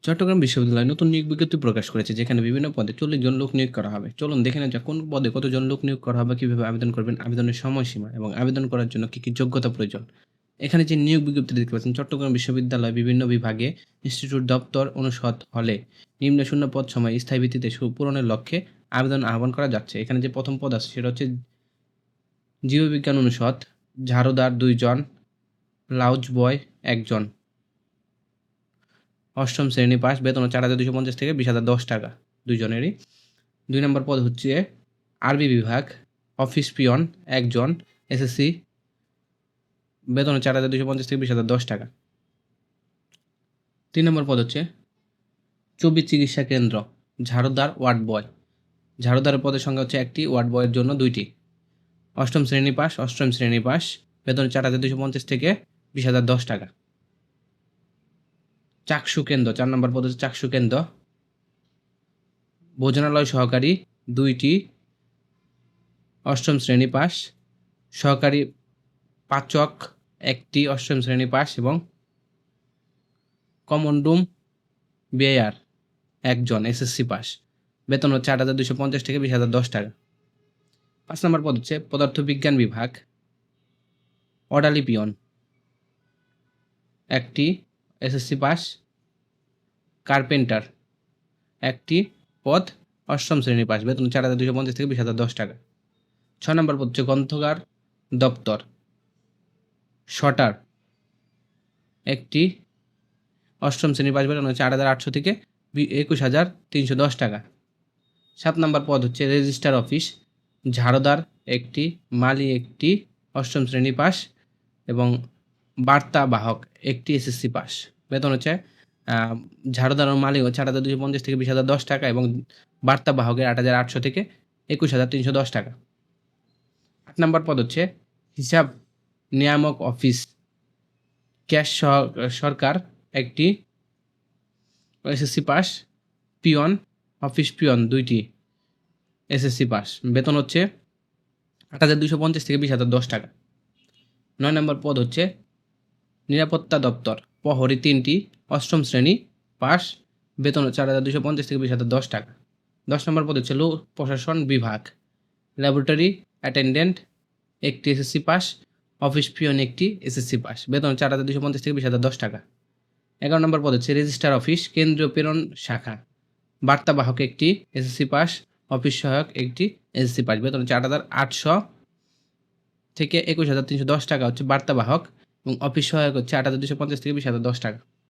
চট্টগ্রাম বিশ্ববিদ্যালয় নতুন নিয়োগ বিজ্ঞপ্তি প্রকাশ করেছে, যেখানে বিভিন্ন পদে 40 জন লোক নিয়োগ করা হবে। চলুন দেখে নেওয়া যাক কোন পদে কতজন লোক নিয়োগ করা হবে, কিভাবে আবেদন করবেন, আবেদনের সময়সীমা এবং আবেদন করার জন্য কি যোগ্যতা প্রয়োজন। এখানে যে নিয়োগ বিজ্ঞপ্তি দেখতে পাচ্ছেন, চট্টগ্রাম বিশ্ববিদ্যালয় বিভিন্ন বিভাগে ইনস্টিটিউট, দপ্তর, অনুষদ, হলে নিম্ন শূন্য পদ সময় স্থায়ী ভিত্তিতে পূরণের লক্ষ্যে আবেদন আহ্বান করা যাচ্ছে। এখানে যে প্রথম পদ আছে সেটা হচ্ছে জীববিজ্ঞান অনুষদ, ঝাড়ুদার 2 জন, লাউজ বয় 1 জন, অষ্টম শ্রেণী পাস, বেতন 4,250 থেকে 20,010 টাকা দুইজনেরই। 2 নম্বর পদ হচ্ছে আরবি বিভাগ, অফিস পিয়ন 1 জন, এসএসসি, বেতন 4,250 থেকে 20,010 টাকা। 3 নম্বর পদ হচ্ছে চবি চিকিৎসা কেন্দ্র, ঝাড়ুদার ওয়ার্ড বয়। ঝাড়ুদারের পদের সংখ্যা হচ্ছে 1টি, ওয়ার্ড বয়ের জন্য 2টি। অষ্টম শ্রেণী পাস, বেতন 4,250 থেকে 20,010 টাকা। চাকসু কেন্দ্র, 4 নম্বর পদ হচ্ছে চাকসু কেন্দ্র, ভোজনালয় সহকারী 2টি, অষ্টম শ্রেণী পাস, সহকারী পাচক 1টি, অষ্টম শ্রেণী পাস, এবং কমন রুম বেয়ার 1 জন, এসএসসি পাস, বেতন হচ্ছে 8,250 থেকে 20,010 টাকা। 5 নম্বর পদ হচ্ছে পদার্থবিজ্ঞান বিভাগ, অর্ডারলি পিয়ন 1টি, এসএসসি পাস, কার্পেন্টার 1টি পদ, অষ্টম শ্রেণী পাস, বেতন 4,250 থেকে 20,010 টাকা। 6 নম্বর পদ হচ্ছে গ্রন্থাগার দপ্তর, শটার 1টি, অষ্টম শ্রেণী পাস, বেতন হচ্ছে 8,800 থেকে 21,310 টাকা। 7 নম্বর পদ হচ্ছে রেজিস্ট্রার অফিস, ঝাড়ুদার 1টি, মালি 1টি, অষ্টম শ্রেণী পাস, এবং বার্তা বাহক 1টি, এসএসসি পাস, বেতন হচ্ছে ঝাড়ুদার ও মালি হচ্ছে 8,250 থেকে 20,010 টাকা, এবং বার্তা বাহকের 8,800 থেকে 21,310 টাকা। 8 নম্বর পদ হচ্ছে হিসাব নিয়ামক অফিস, ক্যাশ সরকার 1টি, SSC pass, peon, office peon 2টি, এসএসসি পাস, বেতন হচ্ছে 8,250 থেকে 20,010 টাকা। 9 নম্বর পদ হচ্ছে নিরাপত্তা দপ্তর, প্রহরী 3টি, অষ্টম শ্রেণী পাস, বেতন 4,250 থেকে 20,010 টাকা। 10 নম্বর পদ হচ্ছে লোক প্রশাসন বিভাগ, ল্যাবরেটরি অ্যাটেন্ডেন্ট 1টি, এসএসসি পাস, অফিস পিয়ন 1টি, এসএসসি পাস, বেতন 4,250 থেকে 20,010 টাকা। 11 নম্বর পদ হচ্ছে রেজিস্ট্রার অফিস, কেন্দ্রীয় প্রেরণ শাখা, বার্তা বাহক 1টি, এসএসসি পাস, অফিস সহায়ক 1টি, এসএসসি পাস, বেতন 4,800 থেকে 21,310 টাকা হচ্ছে বার্তা বাহক, এবং অফিস সহায়ক হচ্ছে 8,250 থেকে 20,010 টাকা।